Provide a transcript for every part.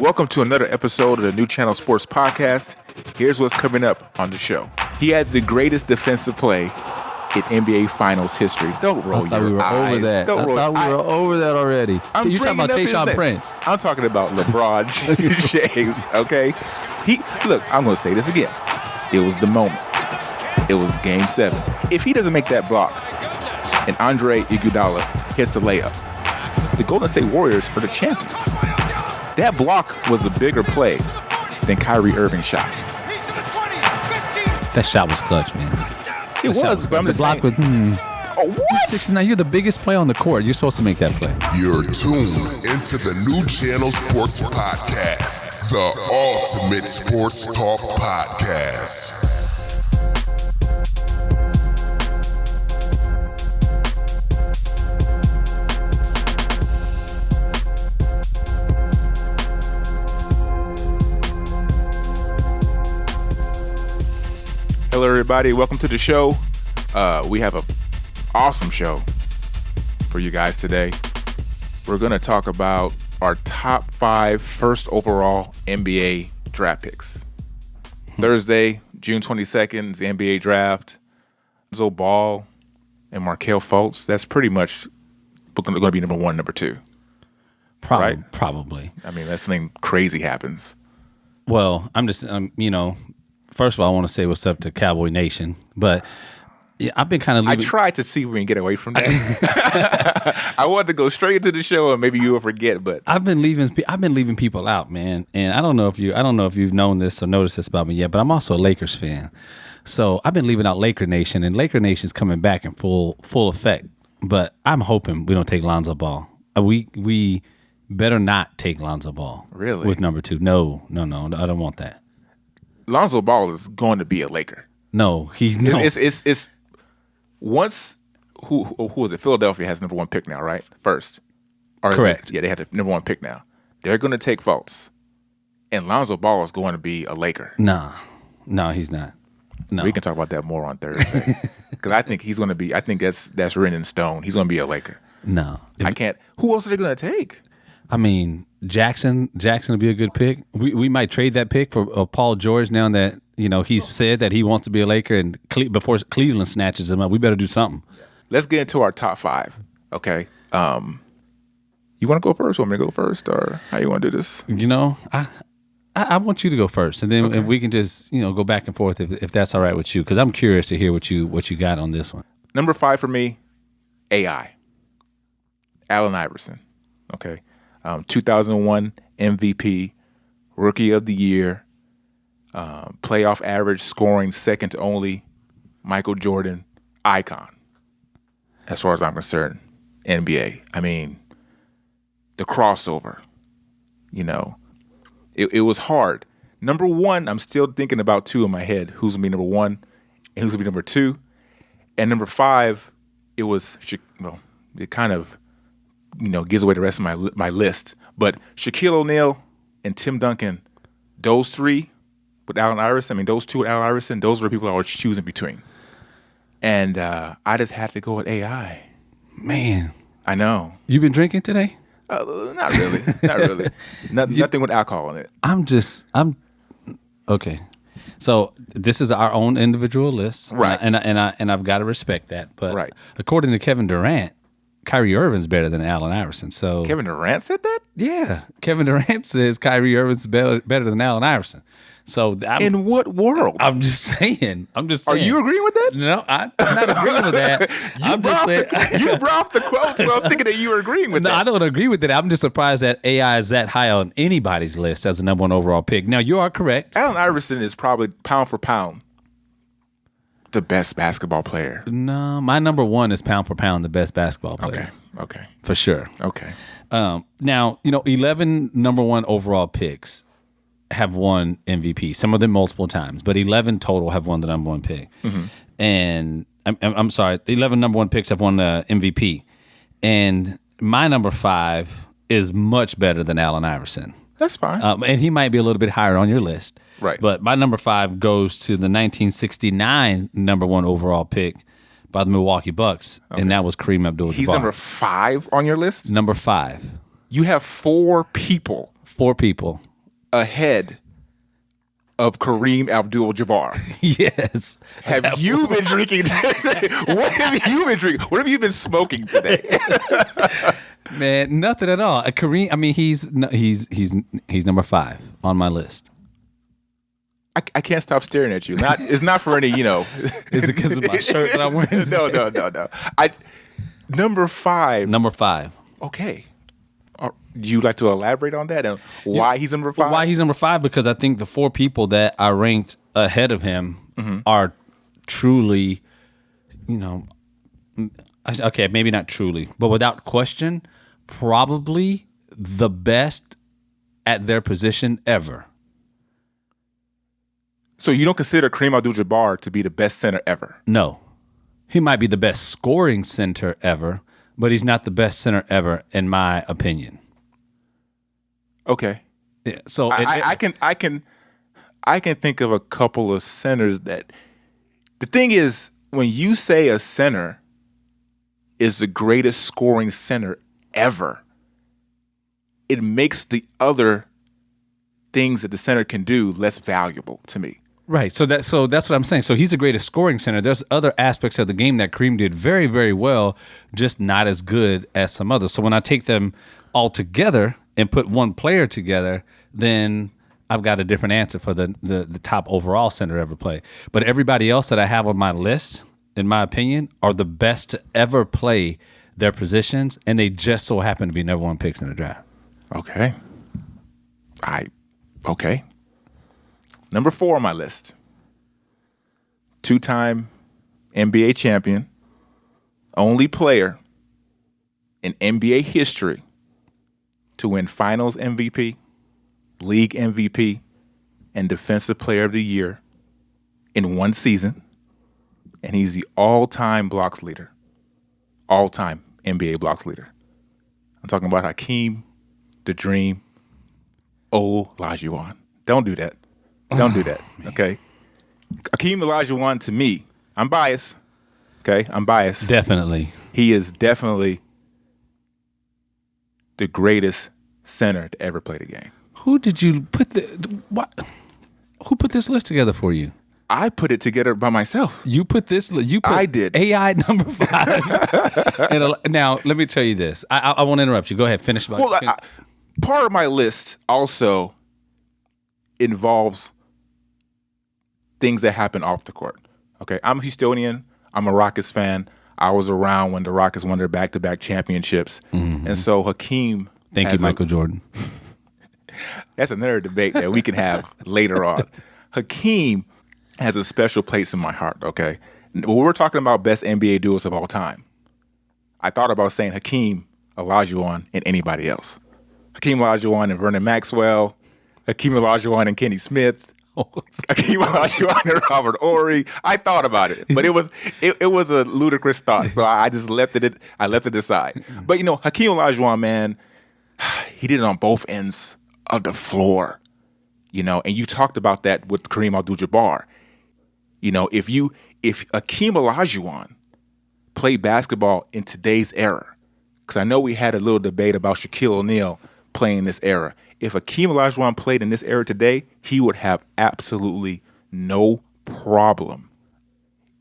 Welcome to another episode of the New Channel Sports Podcast. Here's what's coming up on the show. He had the greatest defensive play in NBA Finals history. Don't roll your eyes. We were over that. Don't roll. I thought we were over that already. So you're talking about Tayshaun Prince. I'm talking about LeBron James, okay? I'm going to say this again. It was the moment. It was Game 7. If he doesn't make that block and Andre Iguodala hits the layup, the Golden State Warriors are the champions. That block was a bigger play than Kyrie Irving's shot. That shot was clutch, man. It was, but I'm just saying. The block was, Oh, what? 69, you're the biggest player on the court. You're supposed to make that play. You're tuned into the New Channel Sports Podcast, the ultimate sports talk podcast. Hello, everybody. Welcome to the show. We have an awesome show for you guys today. We're going to talk about our top 5 first overall NBA draft picks. Thursday, June 22nd, is the NBA draft. Lonzo Ball and Markelle Fultz. That's pretty much going to be number 1, number 2. Right? Probably. I mean, that's something crazy happens. Well, I'm just, first of all, I want to say what's up to Cowboy Nation, but yeah, I've been kind of. I tried to see if we can get away from that. I wanted to go straight into the show, and maybe you will forget. But I've been leaving people out, man. And I don't know if you've known this or noticed this about me yet, but I'm also a Lakers fan. So I've been leaving out Laker Nation, and Laker Nation's coming back in full effect. But I'm hoping we don't take Lonzo Ball. We better not take Lonzo Ball. Really? With number 2. No, I don't want that. Lonzo Ball is going to be a Laker. No, he's no. It's once who was it? Philadelphia has number 1 pick now, right? First, correct. They had the number 1 pick now. They're going to take Fultz, and Lonzo Ball is going to be a Laker. No, he's not. No, we can talk about that more on Thursday because I think he's going to be. I think that's written in stone. He's going to be a Laker. No, I can't. Who else are they going to take? I mean, Jackson would be a good pick. We might trade that pick for Paul George now that he's said that he wants to be a Laker, and before Cleveland snatches him up, we better do something. Let's get into our top 5. Okay. You want to go first? Want me to go first, or how you want to do this? I want you to go first, and then okay. If we can just go back and forth if that's all right with you, because I'm curious to hear what you got on this one. Number 5 for me, AI, Allen Iverson. Okay. 2001 MVP, Rookie of the Year, playoff average scoring second to only Michael Jordan, icon. As far as I'm concerned, NBA. I mean, the crossover, it was hard. Number 1, I'm still thinking about 2 in my head. Who's going to be number 1 and who's going to be number 2? And number 5, it was, it kind of, gives away the rest of my list. But Shaquille O'Neal and Tim Duncan, those 3 with Allen Iverson, those 2 with Allen Iverson, those were the people I was choosing between. And I just had to go with AI. Man. I know. You been drinking today? Not really. Not really. Nothing with alcohol in it. I'm okay. So this is our own individual list. Right. And I've got to respect that. But right. According to Kevin Durant, Kyrie Irving's better than Allen Iverson. So Kevin Durant said that? Yeah. Kevin Durant says Kyrie Irving's better than Allen Iverson. So in what world? I'm just saying. Are you agreeing with that? No, I'm not agreeing with that. You brought the quote, so I'm thinking that you were agreeing with that. No, I don't agree with it. I'm just surprised that AI is that high on anybody's list as the number 1 overall pick. Now, you are correct. Allen Iverson is probably pound for pound the best basketball player. No, my number 1 is pound for pound the best basketball player. Okay. For sure. Okay. Now, 11 number 1 overall picks have won MVP. Some of them multiple times, but 11 total have won the number 1 pick. Mm-hmm. And I'm sorry, 11 number 1 picks have won the MVP. And my number 5 is much better than Allen Iverson. That's fine. And he might be a little bit higher on your list. Right. But my number 5 goes to the 1969 number 1 overall pick by the Milwaukee Bucks, and that was Kareem Abdul-Jabbar. He's number 5 on your list? Number 5. You have 4 people. 4 people. ahead of Kareem Abdul-Jabbar. Yes. Have you been drinking? What have you been drinking? What have you been smoking today? Man, nothing at all. Kareem, I mean, he's number 5 on my list. I can't stop staring at you. It's not for any, Is it because of my shirt that I'm wearing? No. Number 5. Number 5. Okay. Do you like to elaborate on that and why he's number 5? Why he's number 5? Because I think the 4 people that I ranked ahead of him are truly, okay, maybe not truly, but without question, probably the best at their position ever. So you don't consider Kareem Abdul-Jabbar to be the best center ever? No. He might be the best scoring center ever, but he's not the best center ever, in my opinion. Okay. Yeah, so I can think of a couple of centers that. The thing is, when you say a center is the greatest scoring center ever, it makes the other things that the center can do less valuable to me. Right. So that's what I'm saying. So he's the greatest scoring center. There's other aspects of the game that Kareem did very, very well, just not as good as some others. So when I take them all together and put one player together, then I've got a different answer for the top overall center ever play. But everybody else that I have on my list, in my opinion, are the best to ever play their positions, and they just so happen to be number 1 picks in the draft. Okay. Okay. Number 4 on my list. 2-time NBA champion, only player in NBA history to win Finals MVP, League MVP, and Defensive Player of the Year in one season. And he's the all-time blocks leader. All-time NBA blocks leader. I'm talking about Hakeem, the Dream, Olajuwon. Don't do that. Don't do that, okay? Hakeem Olajuwon, to me, I'm biased, okay? I'm biased. Definitely. He is definitely the greatest center to ever play the game. Who did you put Who put this list together for you? I put it together by myself. You put this. I did. AI number 5. Now, let me tell you this. I won't interrupt you. Go ahead. Finish. Part of my list also involves things that happen off the court. Okay, I'm a Houstonian. I'm a Rockets fan. I was around when the Rockets won their back-to-back championships, and so Hakeem. Thank you, Michael Jordan. That's another debate that we can have later on. Hakeem has a special place in my heart. Okay, when we're talking about best NBA duos of all time, I thought about saying Hakeem, Olajuwon, and anybody else. Hakeem Olajuwon and Vernon Maxwell, Hakeem Olajuwon and Kenny Smith, Hakeem Olajuwon and Robert Horry. I thought about it, but it was a ludicrous thought, so I just left it aside. But Hakeem Olajuwon, man, he did it on both ends of the floor, and you talked about that with Kareem Abdul-Jabbar. If Hakeem Olajuwon played basketball in today's era, because I know we had a little debate about Shaquille O'Neal playing this era. If Hakeem Olajuwon played in this era today, he would have absolutely no problem.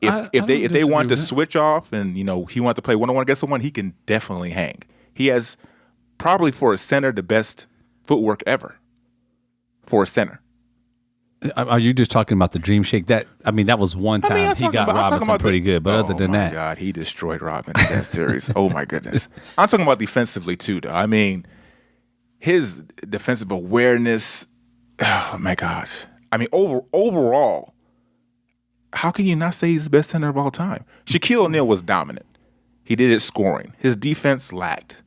If they want to switch off and he wants to play one-on-one against someone, he can definitely hang. He has probably for a center the best footwork ever for a center. Are you just talking about the Dream Shake? That was one time he got Robinson pretty good, but other than that, oh my God, he destroyed Robin in that series. Oh my goodness, I'm talking about defensively too, though. I mean, his defensive awareness. Oh my gosh. I mean, overall, how can you not say he's the best center of all time? Shaquille O'Neal was dominant. He did it scoring. His defense lacked.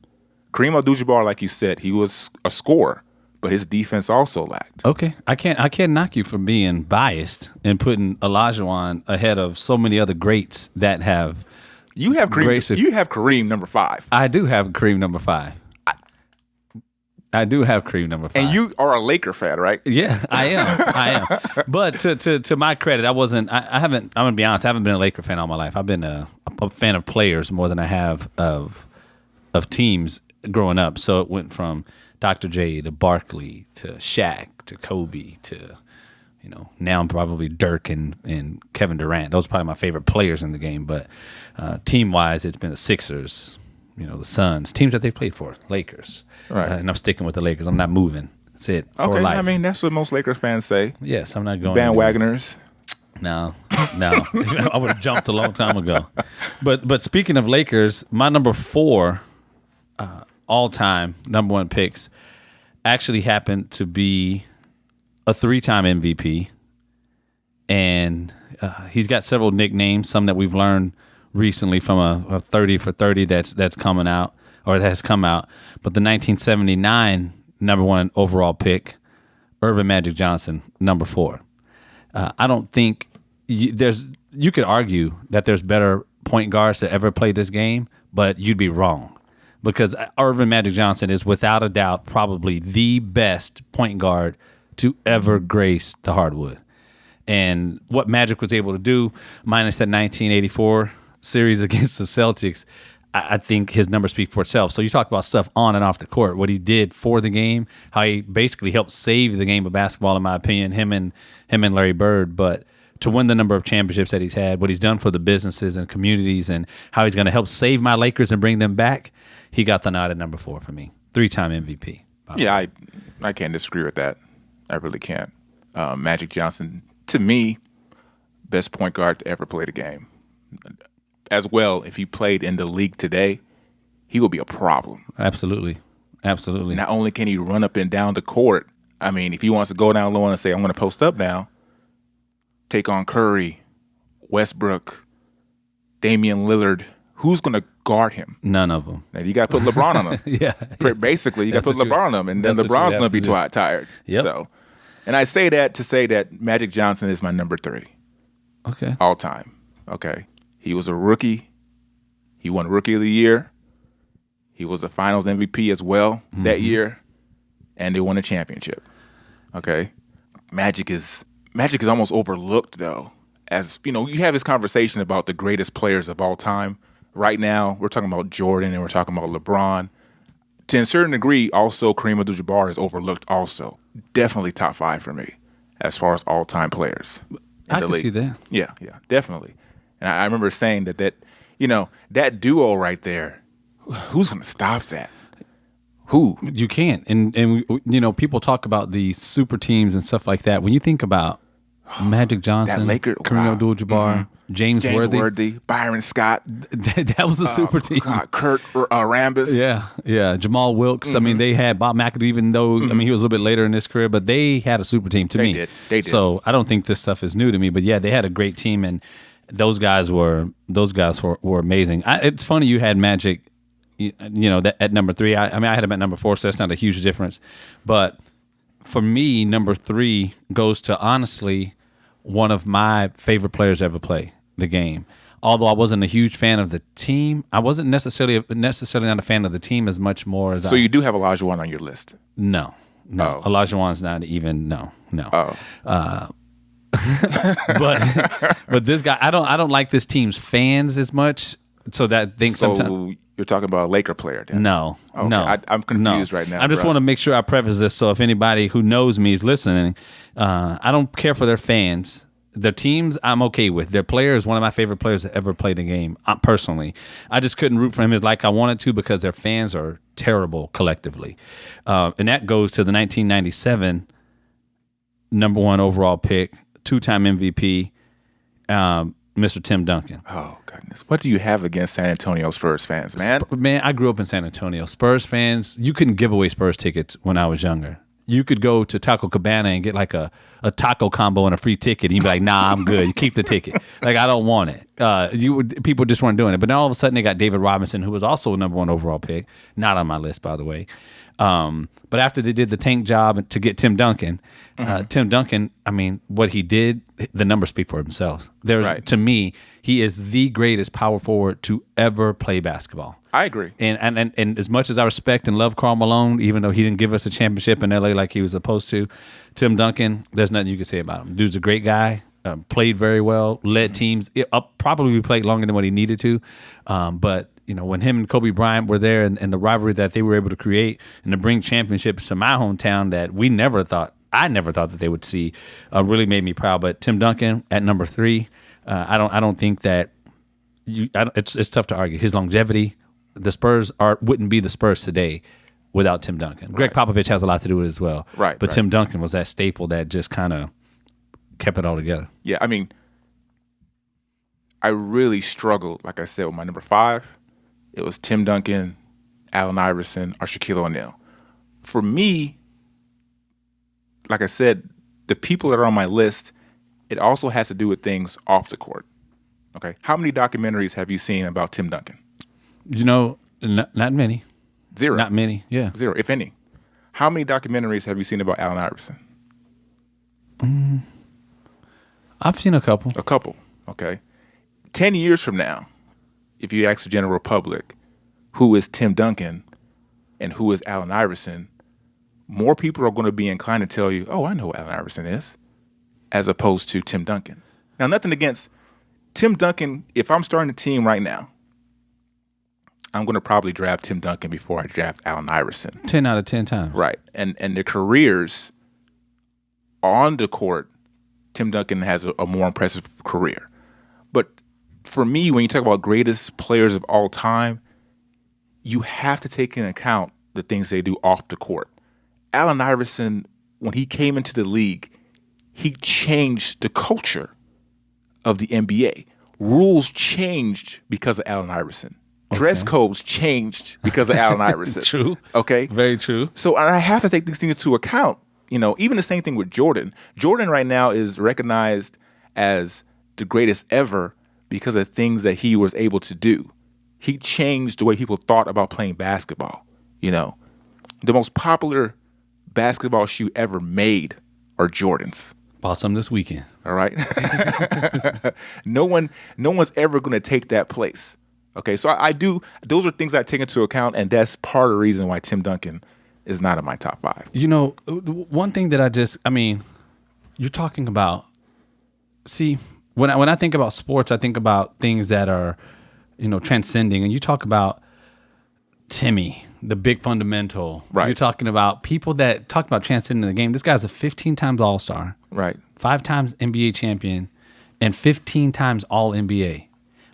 Kareem Abdul-Jabbar, like you said, he was a scorer, but his defense also lacked. Okay, I can't knock you for being biased and putting Olajuwon ahead of so many other greats that have. You have Kareem number 5. I do have Kareem number 5. I do have Kareem number 5. And you are a Laker fan, right? Yeah, I am. But to my credit, I'm gonna be honest, I haven't been a Laker fan all my life. I've been a fan of players more than I have of teams growing up. So it went from Dr. J to Barkley to Shaq to Kobe to, now I'm probably Dirk and Kevin Durant. Those are probably my favorite players in the game. But team-wise, it's been the Sixers, the Suns, teams that they've played for, Lakers. Right. And I'm sticking with the Lakers. I'm not moving. That's it. Okay, for life. I mean, that's what most Lakers fans say. Yes, I'm not going Bandwagoners. No. I would have jumped a long time ago. But speaking of Lakers, my number 4 all-time number 1 picks actually happened to be a 3-time MVP. And he's got several nicknames, some that we've learned recently from a 30 for 30 that's coming out, or that has come out. But the 1979 number 1 overall pick, Earvin Magic Johnson, number 4. I don't think you could argue that there's better point guards to ever play this game, but you'd be wrong. Because Earvin Magic Johnson is without a doubt probably the best point guard to ever grace the hardwood. And what Magic was able to do, minus that 1984 series against the Celtics, I think his numbers speak for itself. So you talk about stuff on and off the court, what he did for the game, how he basically helped save the game of basketball, in my opinion, him and Larry Bird. But to win the number of championships that he's had, what he's done for the businesses and communities, and how he's going to help save my Lakers and bring them back, he got the nod at number 4 for me. 3-time MVP. Yeah, I can't disagree with that. I really can't. Magic Johnson, to me, best point guard to ever play the game. As well, if he played in the league today, he would be a problem. Absolutely. Not only can he run up and down the court, I mean, if he wants to go down low and say, I'm going to post up now, take on Curry, Westbrook, Damian Lillard, who's going to guard him? None of them. Now, you got to put LeBron on him. Yeah. Basically, you got to put LeBron on him, and then LeBron's going to be tired. Yep. So, and I say that to say that Magic Johnson is my number 3. Okay. All time. Okay. He was a rookie. He won Rookie of the Year. He was a Finals MVP as well that year, and they won a championship. Okay. Magic is almost overlooked, though. As you have this conversation about the greatest players of all time. Right now, we're talking about Jordan and we're talking about LeBron. To a certain degree, also Kareem Abdul-Jabbar is overlooked. Also, definitely top 5 for me as far as all-time players. I can see that. Yeah, definitely. And I remember saying that that duo right there, who's going to stop that? Who? You can't. And people talk about the super teams and stuff like that. When you think about Magic Johnson, Kareem Abdul-Jabbar, James Worthy, Byron Scott. That was a super team. Kurt Rambis. Yeah. Jamal Wilkes. I mean, they had Bob McAdoo, even though he was a little bit later in his career, but they had a super team to me. They did. So I don't think this stuff is new to me, but yeah, they had a great team, and those guys were amazing. It's funny you had Magic, that at number 3. I had him at number 4, so that's not a huge difference. But for me, number 3 goes to, honestly, one of my favorite players to ever play the game. Although I wasn't a huge fan of the team, I wasn't necessarily not a fan of the team as much more as. So you do have Olajuwon on your list? No. Oh. Olajuwon's not even no. Oh. But this guy, I don't like this team's fans as much. So that thing sometimes. You're talking about a Laker player then? No. Okay. No. I'm confused right now. I just want to make sure I preface this, so if anybody who knows me is listening, I don't care for their fans. Their teams, I'm okay with. Their player is one of my favorite players to ever play the game, personally. I just couldn't root for him as like I wanted to because their fans are terrible collectively. And that goes to the 1997 number 1 overall pick, 2-time MVP, Mr. Tim Duncan. Oh, goodness. What do you have against San Antonio Spurs fans, man? Man, I grew up in San Antonio. Spurs fans, you couldn't give away Spurs tickets when I was younger. You could go to Taco Cabana and get like a taco combo and a free ticket. And you'd be like, nah, I'm good. You keep the ticket. Like, I don't want it. People just weren't doing it. But then all of a sudden they got David Robinson, who was also a number 1 overall pick. Not on my list, by the way. But after they did the tank job to get Tim Duncan, Tim Duncan, I mean, what he did, the numbers speak for themselves. To me, he is the greatest power forward to ever play basketball. I agree. And as much as I respect and love Karl Malone, even though he didn't give us a championship in LA like he was supposed to, Tim Duncan, there's nothing you can say about him. Dude's a great guy. Played very well, led teams. Probably played longer than what he needed to, but when him and Kobe Bryant were there and the rivalry that they were able to create and to bring championships to my hometown that I never thought that they would see, really made me proud. But Tim Duncan at number 3, I don't think that it's tough to argue his longevity. The Spurs wouldn't be the Spurs today without Tim Duncan. Greg Popovich has a lot to do with it as well. Right. But Tim Duncan was that staple that just kind of kept it all together. Yeah, I mean, I really struggled, like I said, with my number 5. It was Tim Duncan, Allen Iverson, or Shaquille O'Neal. For me, like I said, the people that are on my list, it also has to do with things off the court. Okay, how many documentaries have you seen about Tim Duncan? Not many. 0. Not many, yeah. 0, if any. How many documentaries have you seen about Allen Iverson? I've seen a couple. A couple, okay. 10 years from now, if you ask the general public, who is Tim Duncan and who is Allen Iverson, more people are going to be inclined to tell you, oh, I know who Allen Iverson is, as opposed to Tim Duncan. Now, nothing against Tim Duncan. If I'm starting a team right now, I'm going to probably draft Tim Duncan before I draft Allen Iverson. 10 out of 10 times. Right. And their careers on the court, Tim Duncan has a more impressive career. But for me, when you talk about greatest players of all time, you have to take into account the things they do off the court. Allen Iverson, when he came into the league, he changed the culture of the NBA. Rules changed because of Allen Iverson. Dress codes changed because of Allen Iverson. True. Okay? Very true. So I have to take these things into account. Even the same thing with Jordan. Jordan right now is recognized as the greatest ever because of things that he was able to do. He changed the way people thought about playing basketball. The most popular basketball shoe ever made are Jordans. Bought some this weekend. All right. No one's ever going to take that place. Okay, so I do. Those are things I take into account, and that's part of the reason why Tim Duncan is not in my top 5. One thing that you're talking about. See, when I think about sports, I think about things that are, transcending. And you talk about Timmy, the big fundamental. Right. You're talking about people that talk about transcending the game. This guy's a 15 times All-Star. Right. 5 times NBA champion, and 15 times All-NBA.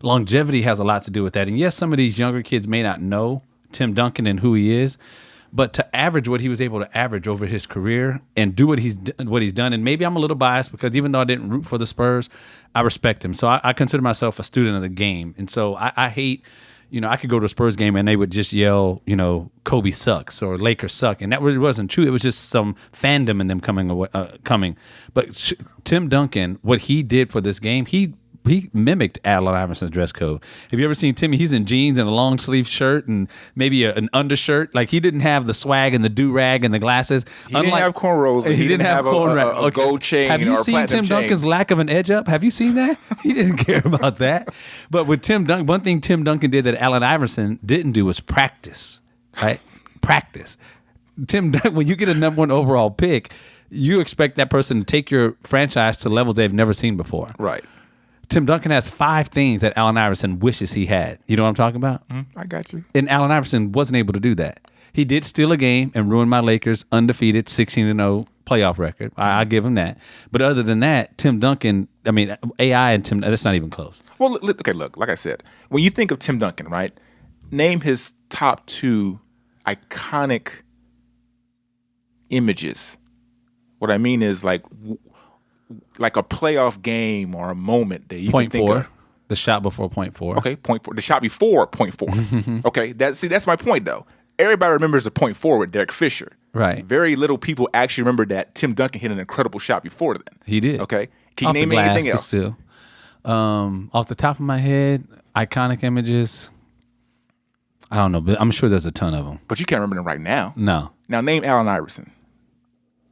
Longevity has a lot to do with that. And yes, some of these younger kids may not know Tim Duncan and who he is, but to average what he was able to average over his career and do what he's done, and maybe I'm a little biased because even though I didn't root for the Spurs, I respect him. So I consider myself a student of the game. And so I hate, I could go to a Spurs game and they would just yell, Kobe sucks or Lakers suck. And that really wasn't true. It was just some fandom in them coming. But Tim Duncan, what he did for this game, he mimicked Allen Iverson's dress code. Have you ever seen Timmy? He's in jeans and a long sleeve shirt and maybe an undershirt. Like, he didn't have the swag and the do-rag and the glasses. He didn't have cornrows. He didn't have a gold chain. Have you seen Tim Duncan's lack of an edge up? Have you seen that? He didn't care about that. But with Tim Duncan, one thing Tim Duncan did that Allen Iverson didn't do was practice. Right? Practice. Tim Duncan, when you get a number 1 overall pick, you expect that person to take your franchise to levels they've never seen before. Right. Tim Duncan has 5 things that Allen Iverson wishes he had. You know what I'm talking about? I got you. And Allen Iverson wasn't able to do that. He did steal a game and ruin my Lakers' undefeated 16-0 playoff record. I give him that. But other than that, Tim Duncan, AI and Tim, that's not even close. Well, okay, look, like I said, when you think of Tim Duncan, right, name his top 2 iconic images. What I mean is like a playoff game or a moment that you can think of. The shot before point 4. Okay, point 4. The shot before point 4. Okay, that's my point though. Everybody remembers the point 4 with Derek Fisher. Right. Very little people actually remember that Tim Duncan hit an incredible shot before then. He did. Okay. Can you name me anything else? Still, off the top of my head, iconic images. I don't know, but I'm sure there's a ton of them. But you can't remember them right now. No. Now name Allen Iverson.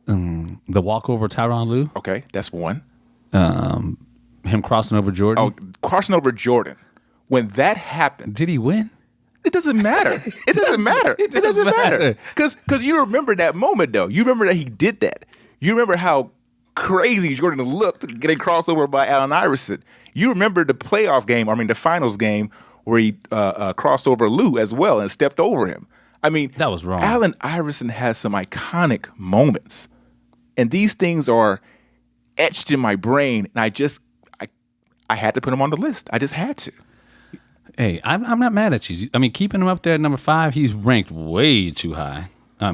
The walkover Tyronn Lue. Okay, that's one. Him crossing over Jordan. Oh, crossing over Jordan. When that happened, did he win? It doesn't matter. It doesn't matter. It doesn't matter. Because you remember that moment though. You remember that he did that. You remember how crazy Jordan looked getting crossed over by Allen Iverson. You remember the playoff game. The finals game where he crossed over Lou as well and stepped over him. I mean, that was wrong. Allen Iverson has some iconic moments, and these things are etched in my brain, and I had to put him on the list. I just had to. Hey, I'm not mad at you. I mean, keeping him up there at number 5, he's ranked way too high.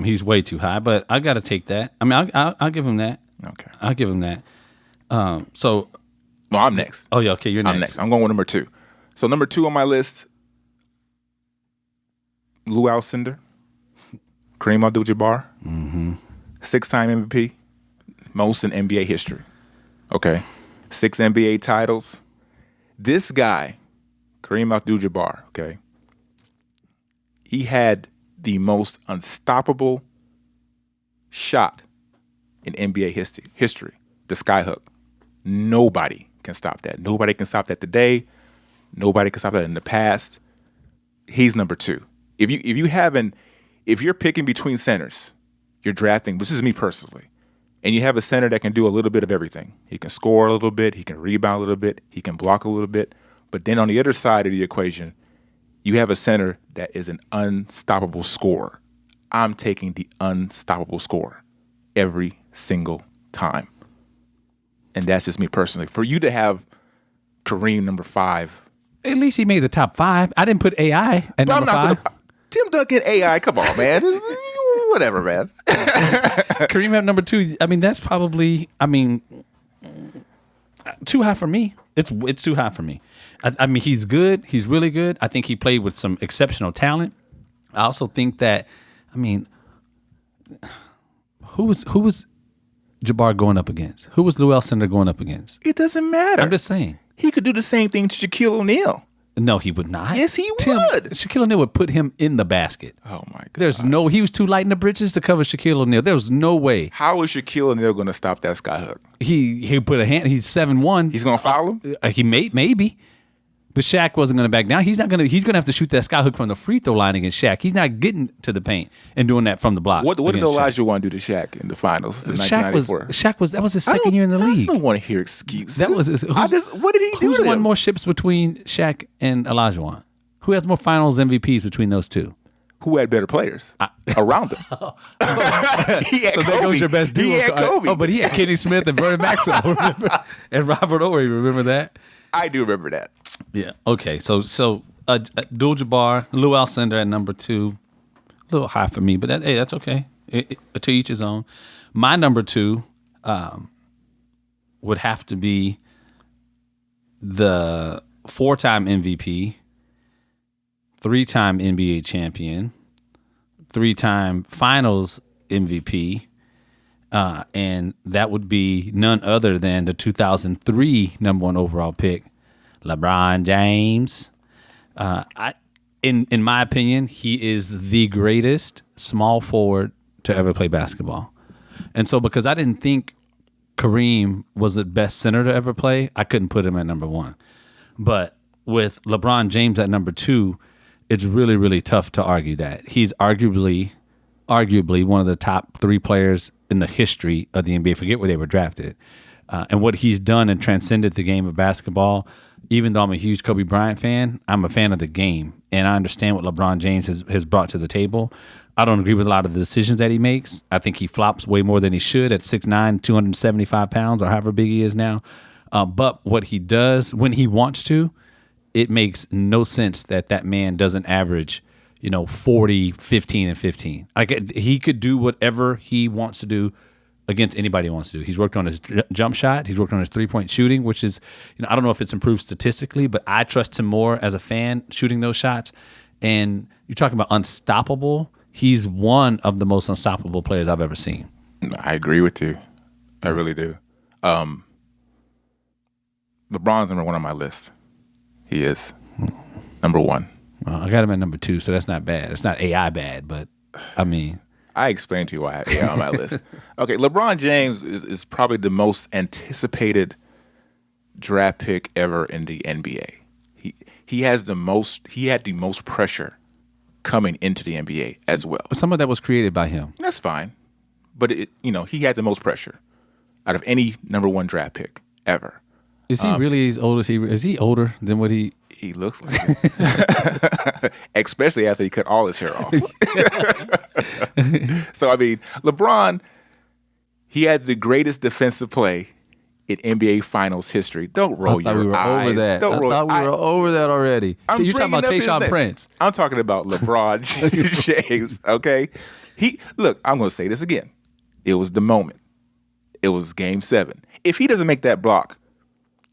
He's way too high, but I got to take that. I mean, I'll give him that. Okay. I'll give him that. No, I'm next. Oh, yeah, okay, you're next. I'm next. I'm going with number 2. So number 2 on my list, Lou Alcindor, Kareem Abdul-Jabbar, 6-time MVP, most in NBA history. Okay. 6 NBA titles. This guy, Kareem Abdul-Jabbar, okay, he had the most unstoppable shot in NBA history, the skyhook. Nobody can stop that. Nobody can stop that today. Nobody can stop that in the past. He's number 2. If you're picking between centers, you're drafting, this is me personally, and you have a center that can do a little bit of everything. He can score a little bit, he can rebound a little bit, he can block a little bit. But then on the other side of the equation, you have a center that is an unstoppable scorer. I'm taking the unstoppable scorer every single time. And that's just me personally. For you to have Kareem number 5. At least he made the top 5. I didn't put AI at number 5. Tim Duncan, AI, come on, man. Whatever, man. Kareem at number 2. I mean, that's probably, too high for me. It's too high for me. I mean, he's good. He's really good. I think he played with some exceptional talent. I also think that, who was Jabbar going up against? Who was Lou Alcindor going up against? It doesn't matter. I'm just saying. He could do the same thing to Shaquille O'Neal. No, he would not. Yes, he would. Shaquille O'Neal would put him in the basket. Oh, my God. He was too light in the britches to cover Shaquille O'Neal. There was no way. How is Shaquille O'Neal going to stop that skyhook? He put a hand, he's 7'1". He's going to foul him? He maybe. But Shaq wasn't going to back down. He's going to have to shoot that skyhook from the free throw line against Shaq. He's not getting to the paint and doing that from the block. What did Elijah want to do to Shaq in the finals in 1994? That was his second year in the league. I don't want to hear excuses. What did he do? Who's won more ships between Shaq and Olajuwon? Who has more finals MVPs between those two? Who had better players around him? He had Kobe. There goes your best duo. He had Kobe. But he had Kenny Smith and Vernon Maxwell, remember? And Robert Ory, remember that? I do remember that. Yeah. Okay. So Abdul-Jabbar, Lou Alcindor at number 2, a little high for me, but that's okay. To each his own. My number 2 would have to be the 4-time MVP, 3-time NBA champion, 3-time Finals MVP, and that would be none other than the 2003 number 1 overall pick, LeBron James. In my opinion, he is the greatest small forward to ever play basketball. And so because I didn't think Kareem was the best center to ever play, I couldn't put him at number 1. But with LeBron James at number 2, it's really, really tough to argue that. He's arguably one of the top 3 players in the history of the NBA. Forget where they were drafted. And what he's done and transcended the game of basketball. Even though I'm a huge Kobe Bryant fan, I'm a fan of the game. And I understand what LeBron James has brought to the table. I don't agree with a lot of the decisions that he makes. I think he flops way more than he should at 6'9", 275 pounds, or however big he is now. But what he does when he wants to, it makes no sense that man doesn't average, 40, 15, and 15. He could do whatever he wants to do against anybody he wants to do. He's worked on his jump shot. He's worked on his three-point shooting, which is, I don't know if it's improved statistically, but I trust him more as a fan shooting those shots. And you're talking about unstoppable. He's one of the most unstoppable players I've ever seen. I agree with you. I really do. LeBron's number 1 on my list. He is number 1. Well, I got him at number 2, so that's not bad. It's not AI bad, but I explained to you why I have AI on my list. Okay, LeBron James is probably the most anticipated draft pick ever in the NBA. He had the most pressure coming into the NBA as well. Some of that was created by him. That's fine. But he had the most pressure out of any number 1 draft pick ever. Is he really as old as he is? He older than what he? He looks like it. Especially after he cut all his hair off. So, I mean, LeBron, he had the greatest defensive play in NBA Finals history. Don't roll your eyes. We were over that. Don't roll. I thought we were over that already. So you're talking about Tayshaun Prince. I'm talking about LeBron James, okay? Look, I'm going to say this again. It was the moment. It was Game 7. If he doesn't make that block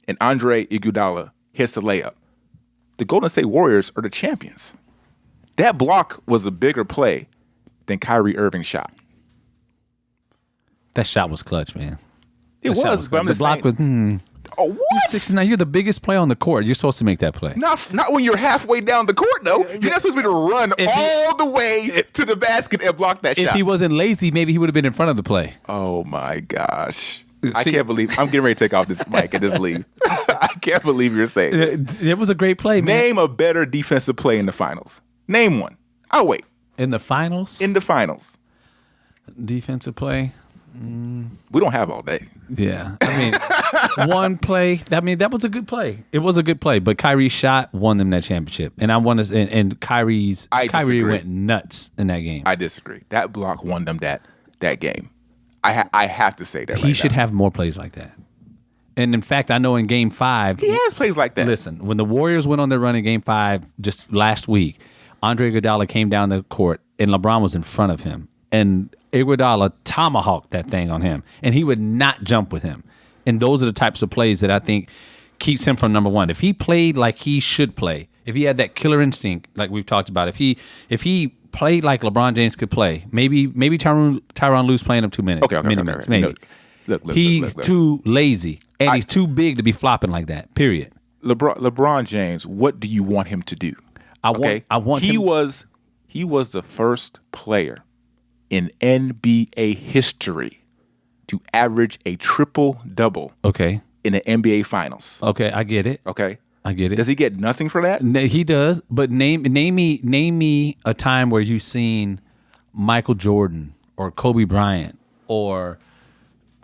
and Andre Iguodala hits the layup, the Golden State Warriors are the champions. That block was a bigger play than Kyrie Irving's shot. That shot was clutch, man. It was, but I'm just saying. The block was. Oh, what? You're 6'9". You're the biggest player on the court. You're supposed to make that play. Not when you're halfway down the court, though. You're not supposed to be to run all the way to the basket and block that shot. If he wasn't lazy, maybe he would have been in front of the play. Oh my gosh. I can't believe I'm getting ready to take off this mic and just leave. I can't believe you're saying this. It was a great play, man. Name a better defensive play in the finals. Name one. I'll wait. In the finals? In the finals. Defensive play? We don't have all day. Yeah. I mean, one play. I mean, that was a good play. It was a good play, but Kyrie's shot won them that championship. And I want to, and Kyrie went nuts in that game. I disagree. That block won them that game. I have to say that he should have more plays like that. And in fact, I know in Game 5... He has plays like that. Listen, when the Warriors went on their run in Game 5 just last week, Andre Iguodala came down the court and LeBron was in front of him. And Iguodala tomahawked that thing on him. And he would not jump with him. And those are the types of plays that I think keeps him from number one. If he played like he should play, if he had that killer instinct like we've talked about, if he played like LeBron James could play, maybe Tyronn Lue's playing him 2 minutes. Okay. Maybe. Look, he's too lazy, and he's too big to be flopping like that, period. LeBron James, what do you want him to do? He was the first player in NBA history to average a triple-double in the NBA Finals. Okay, I get it. Okay. I get it. Does he get nothing for that? He does, but name me a time where you've seen Michael Jordan or Kobe Bryant or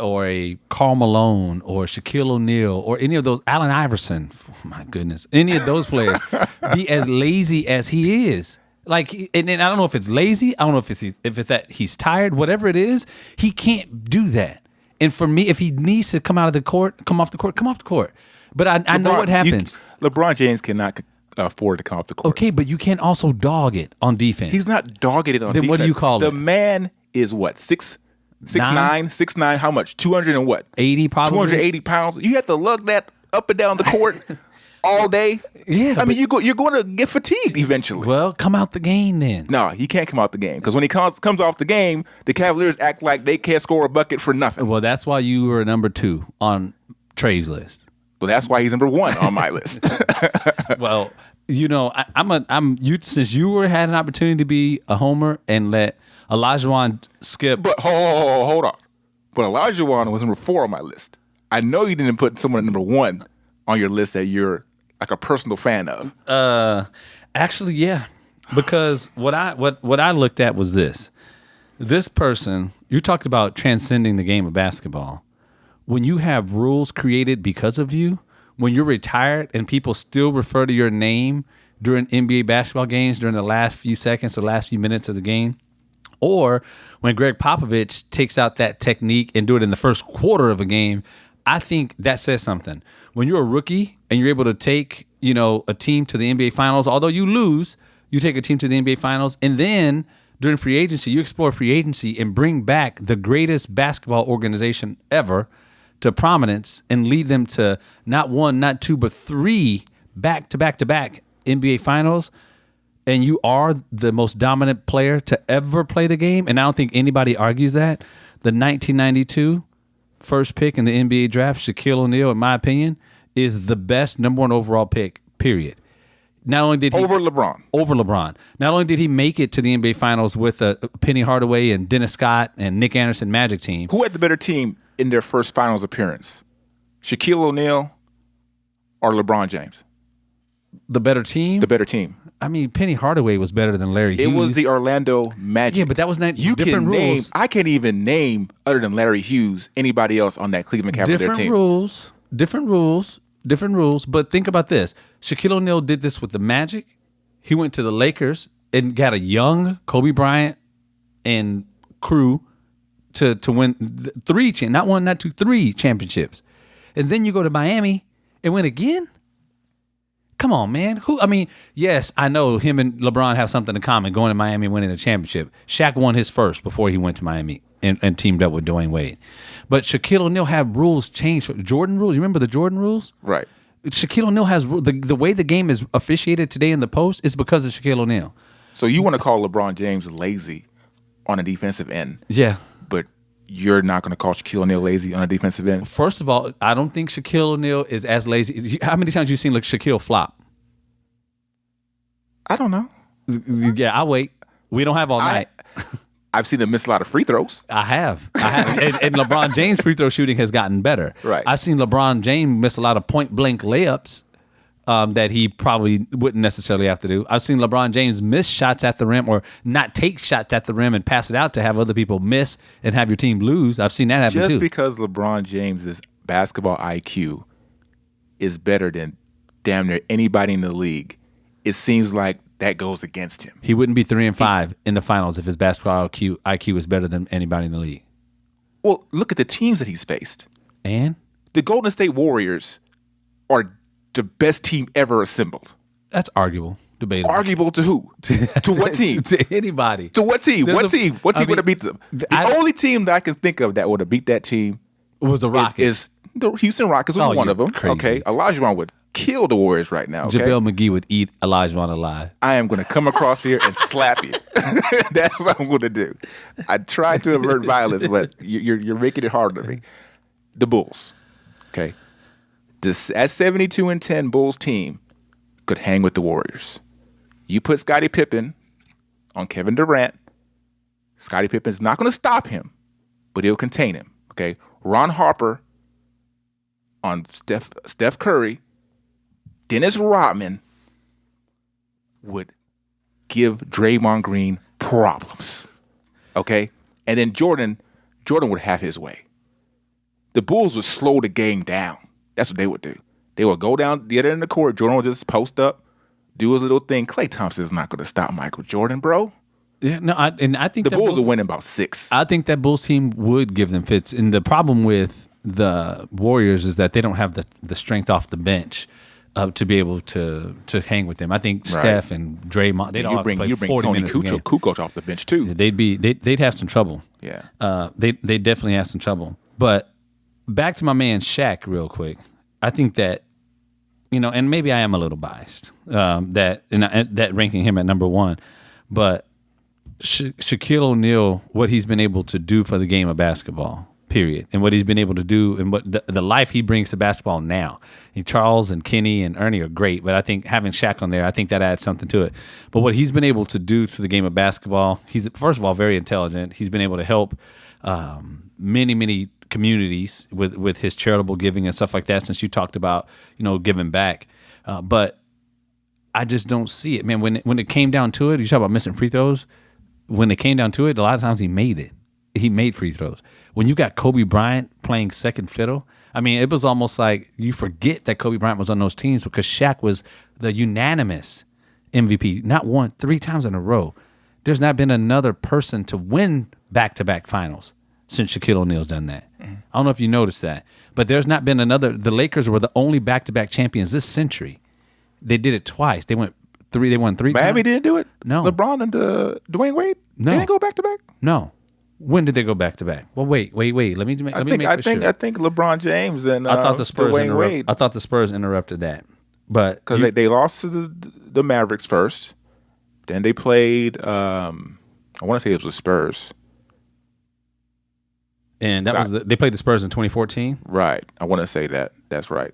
a Karl Malone or Shaquille O'Neal or any of those, Allen Iverson, oh my goodness, any of those players be as lazy as he is. Like, and I don't know if it's lazy, I don't know if it's that he's tired, whatever it is, he can't do that. And for me, if he needs to come off the court. But I know what happens. LeBron James cannot afford to come off the court. Okay, but you can also dog it on defense. He's not dogging it on defense. Then what do you call it? The man is what, 6'9", how much? 200 and what? 80 probably. 280 pounds. You have to lug that up and down the court all day. Yeah. I mean, you're going to get fatigued eventually. Well, come out the game then. No, he can't come out the game because when he comes off the game, the Cavaliers act like they can't score a bucket for nothing. Well, that's why you were number 2 on Trey's list. Well, that's why he's number 1 on my list. Well, you know, since you had an opportunity to be a homer and let Olajuwon skip. But hold on. But Olajuwon was number 4 on my list. I know you didn't put someone at number 1 on your list that you're like a personal fan of. Actually, yeah. Because what I looked at was this. This person, you talked about transcending the game of basketball. When you have rules created because of you, when you're retired and people still refer to your name during NBA basketball games during the last few seconds or last few minutes of the game, or when Greg Popovich takes out that technique and do it in the first quarter of a game, I think that says something. When you're a rookie and you're able to take, a team to the NBA Finals, although you lose, you take a team to the NBA Finals, and then during free agency, you explore free agency and bring back the greatest basketball organization ever to prominence and lead them to not 1, not 2, but 3 back-to-back NBA Finals, and you are the most dominant player to ever play the game, and I don't think anybody argues that. The 1992 first pick in the NBA draft, Shaquille O'Neal, in my opinion, is the best number 1 overall pick, period. Not only did he over LeBron. Not only did he make it to the NBA Finals with Penny Hardaway and Dennis Scott and Nick Anderson Magic team. Who had the better team in their first Finals appearance? Shaquille O'Neal or LeBron James? The better team? The better team. I mean, Penny Hardaway was better than Larry Hughes. It was the Orlando Magic. Yeah, but that was not different rules. I can't even name, other than Larry Hughes, anybody else on that Cleveland Cavaliers team. Different rules. Different rules. But think about this. Shaquille O'Neal did this with the Magic. He went to the Lakers and got a young Kobe Bryant and crew to win not one, not two, 3 championships. And then you go to Miami and win again? Come on, man. Yes, I know him and LeBron have something in common, going to Miami and winning a championship. Shaq won his first before he went to Miami and teamed up with Dwayne Wade. But Shaquille O'Neal had rules changed. Jordan rules. You remember the Jordan rules? Right. Shaquille O'Neal has the way the game is officiated today in the post is because of Shaquille O'Neal. So you want to call LeBron James lazy on a defensive end. Yeah. But you're not going to call Shaquille O'Neal lazy on a defensive end? First of all, I don't think Shaquille O'Neal is as lazy. How many times have you seen Shaquille flop? I don't know. Yeah, I'll wait. We don't have all night. I've seen him miss a lot of free throws. I have. And LeBron James' free throw shooting has gotten better. Right. I've seen LeBron James miss a lot of point-blank layups that he probably wouldn't necessarily have to do. I've seen LeBron James miss shots at the rim or not take shots at the rim and pass it out to have other people miss and have your team lose. I've seen that happen too. Just because LeBron James's basketball IQ is better than damn near anybody in the league, it seems like that goes against him. He wouldn't be 3-5 in the finals if his basketball IQ was better than anybody in the league. Well, look at the teams that he's faced. And? The Golden State Warriors are the best team ever assembled. That's arguable. Debatable. Arguable to who? To what team? To anybody. To what team? What team would have beat them? The only team that I can think of that would have beat that team was the Rockets. Is the Houston Rockets was one of them. Crazy. Okay, Olajuwon would kill the Warriors right now. Okay? JaVale McGee would eat Olajuwon alive. I am going to come across here and slap you. That's what I'm going to do. I tried to avert violence, but you're making it harder to me. The Bulls. Okay. This at 72-10 Bulls team could hang with the Warriors. You put Scottie Pippen on Kevin Durant. Scottie Pippen's not going to stop him, but he'll contain him. Okay. Ron Harper on Steph Curry. Dennis Rodman would give Draymond Green problems. Okay? And then Jordan would have his way. The Bulls would slow the game down. That's what they would do. They would go down the other end of the court. Jordan would just post up, do his little thing. Klay Thompson's not going to stop Michael Jordan, bro. Yeah, no, I think the Bulls will win in about 6. I think that Bulls team would give them fits. And the problem with the Warriors is that they don't have the strength off the bench to be able to hang with them. I think Steph and Draymond, they'd all play 40 Tony minutes a game. Kukoc off the bench too. They'd have some trouble. Yeah. They definitely have some trouble. But back to my man Shaq real quick. I think that, and maybe I am a little biased that ranking him at number 1, but Shaquille O'Neal, what he's been able to do for the game of basketball, period, and what he's been able to do and what the life he brings to basketball now. And Charles and Kenny and Ernie are great, but I think having Shaq on there, I think that adds something to it. But what he's been able to do to the game of basketball, he's, first of all, very intelligent. He's been able to help many communities with his charitable giving and stuff like that, since you talked about, giving back. But I just don't see it, man. When it came down to it, you talk about missing free throws. When it came down to it, a lot of times he made it. He made free throws. When you got Kobe Bryant playing second fiddle, I mean, it was almost like you forget that Kobe Bryant was on those teams because Shaq was the unanimous MVP, not 1, 3 times in a row. There's not been another person to win back-to-back finals since Shaquille O'Neal's done that. Mm-hmm. I don't know if you noticed that, but there's not been another. The Lakers were the only back-to-back champions this century. They did it twice. They won 3 times. Miami didn't do it? No. LeBron and Dwayne Wade? No. They didn't go back-to-back? No. When did they go back-to-back? Well, wait. Let me make sure. I think LeBron James and I thought the Spurs Dwayne Wade. I thought the Spurs interrupted that. But because they lost to the Mavericks first. Then they played, I want to say it was the Spurs. And they played the Spurs in 2014? Right. I want to say that. That's right.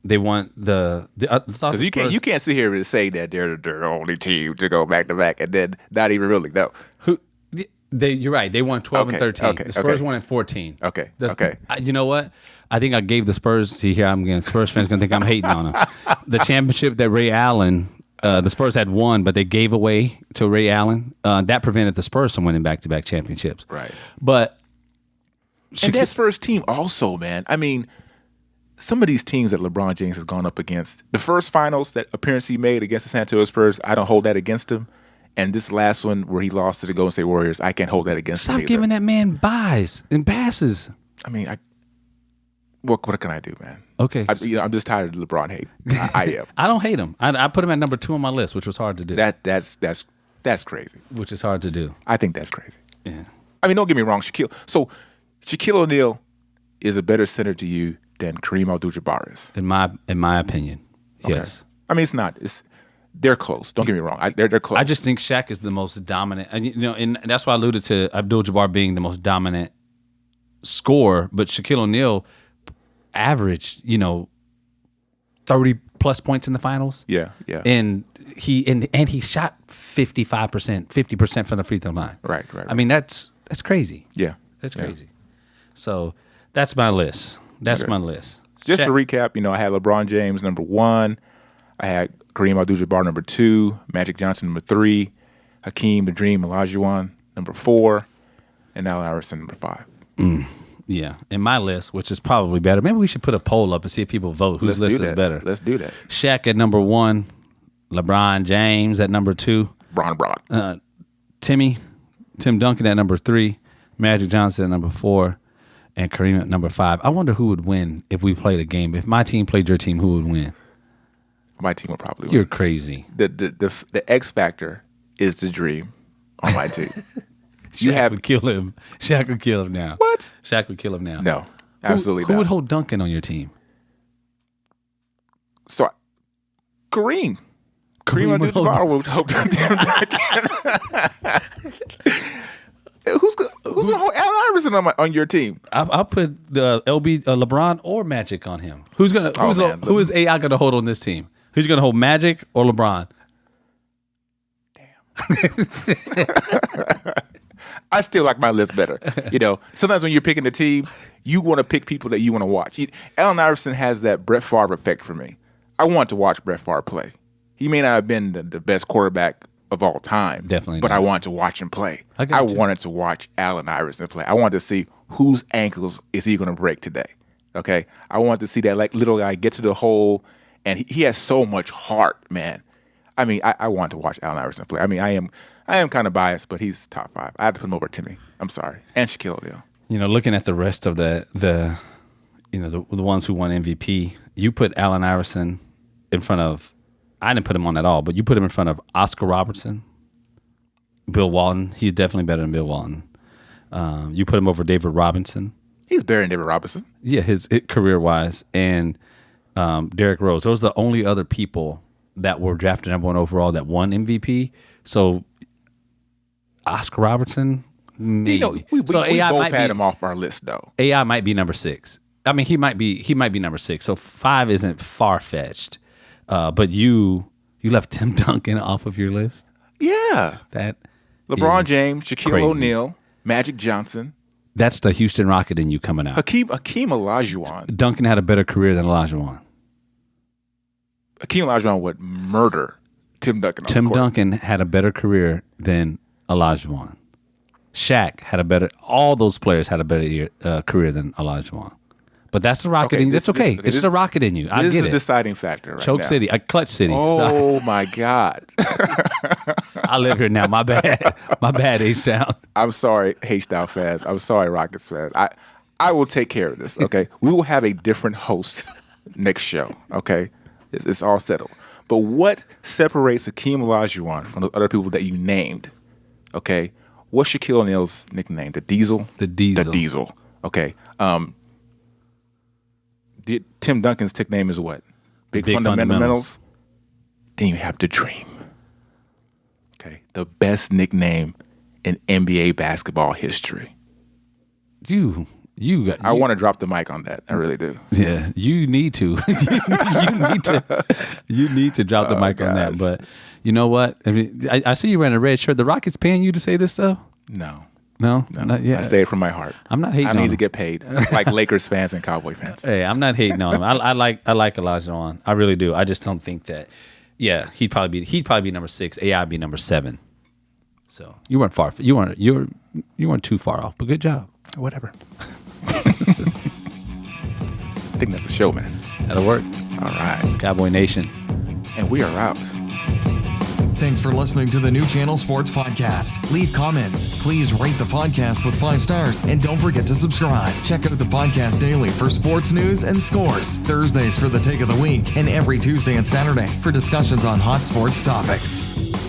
They won because you can't sit here and say that they're the only team to go back to back and then not even really know. You're right. They won 12 and 13. Okay, the Spurs won at 14. Okay. You know what? I think I gave the Spurs. See here, I'm getting Spurs fans gonna think I'm hating on them. The championship that Ray Allen, the Spurs had won, but they gave away to Ray Allen. That prevented the Spurs from winning back-to-back championships. Right. But and that Spurs team also, man. I mean, some of these teams that LeBron James has gone up against, the first finals that appearance he made against the San Antonio Spurs, I don't hold that against him. And this last one where he lost to the Golden State Warriors, I can't hold that against him Stop either. giving that man buys and passes. I mean, what can I do, man? Okay. I'm just tired of LeBron hate. I am. I don't hate him. I put him at number 2 on my list, which was hard to do. That's crazy. Which is hard to do. I think that's crazy. Yeah. I mean, don't get me wrong, Shaquille O'Neal is a better center to you than Kareem Abdul-Jabbar is. In my opinion, yes. I mean, it's not. They're close. Don't get me wrong. They're close. I just think Shaq is the most dominant, and that's why I alluded to Abdul-Jabbar being the most dominant scorer. But Shaquille O'Neal averaged, 30 plus points in the finals. Yeah. And he shot 50% from the free throw line. Right. I mean, that's crazy. Yeah. That's crazy. So that's my list. That's my list. Just to recap, I had LeBron James number 1. I had Kareem Abdul-Jabbar number 2, Magic Johnson number 3, Hakeem the Dream Olajuwon number 4, and Allen Iverson number 5. Yeah, in my list, which is probably better. Maybe we should put a poll up and see if people vote whose list is better. Let's do that. Shaq at number 1, LeBron James at number 2, Bron. Tim Duncan at number 3, Magic Johnson at number 4, and Kareem at number 5. I wonder who would win if we played a game. If my team played your team, who would win? My team would probably win. You're crazy. The X factor is the dream on my team. Shaq would kill him. Shaq would kill him now. What? Shaq would kill him now. No, absolutely Who not. would hold Duncan on your team? So, Kareem Abdul-Jabbar would hold Duncan. Who's gonna hold Allen Iverson on your team? I'll put the LeBron or Magic on him. Who is AI gonna hold on this team? Who's gonna hold Magic or LeBron? I still like my list better. Sometimes when you're picking a team, you want to pick people that you want to watch. Allen Iverson has that Brett Favre effect for me. I want to watch Brett Favre play. He may not have been the best quarterback of all time. Definitely But not. I wanted to watch him play. I wanted to watch Allen Iverson play. I wanted to see whose ankles is he going to break today. Okay? I wanted to see that little guy get to the hole, and he has so much heart, man. I mean, I want to watch Allen Iverson play. I mean, I am kind of biased, but he's top 5. I have to put him over Timmy. I'm sorry. And Shaquille O'Neal. Looking at the rest of the ones who won MVP, you put Allen Iverson in front of. I didn't put him on at all, but you put him in front of Oscar Robertson, Bill Walton. He's definitely better than Bill Walton. You put him over David Robinson. He's better than David Robinson. Yeah, his career-wise. And Derrick Rose. Those are the only other people that were drafted number 1 overall that won MVP. So Oscar Robertson, maybe. We both had him off our list, though. AI might be number 6. I mean, he might be number 6. So 5 isn't far-fetched. But you left Tim Duncan off of your list? Yeah. That LeBron James, Shaquille crazy. O'Neal, Magic Johnson. That's the Houston Rocket in you coming out. Hakeem Olajuwon. Duncan had a better career than Olajuwon. Hakeem Olajuwon would murder Tim Duncan. Tim Duncan had a better career than Olajuwon. Shaq had all those players had a better career than Olajuwon. But that's the Rocket in you. That's okay. It's the Rocket in you. I get it. This is a deciding factor right Choke now. City. Clutch City. Oh, my God. I live here now. My bad. My bad, H-Town. I'm sorry, H-Town fans. I'm sorry, Rockets fans. I will take care of this, okay? We will have a different host next show, okay? It's all settled. But what separates Hakeem Olajuwon from the other people that you named, okay? What's Shaquille O'Neal's nickname? The Diesel? The Diesel. The Diesel. Okay. Tim Duncan's nickname is what? Big fundamentals. Then you have the Dream. Okay. The best nickname in NBA basketball history. I want to drop the mic on that. I really do. Yeah, you need to. you need to drop the mic on that. But you know what? I mean, I see you wearing a red shirt. The Rockets paying you to say this stuff? No. Not yet. I say it from my heart. I'm not hating. I need to get paid like Lakers fans and Cowboy fans. Hey, I'm not hating on him. I like Olajuwon. I really do. I just don't think that. Yeah, he'd probably be number 6. AI be number 7. So you weren't far. You weren't too far off. But good job. Whatever. think that's a show, man. That'll work. All right. Cowboy Nation. And we are out. Thanks for listening to the New Channel Sports Podcast. Leave comments. Please rate the podcast with 5 stars. And don't forget to subscribe. Check out the podcast daily for sports news and scores. Thursdays for the take of the week. And every Tuesday and Saturday for discussions on hot sports topics.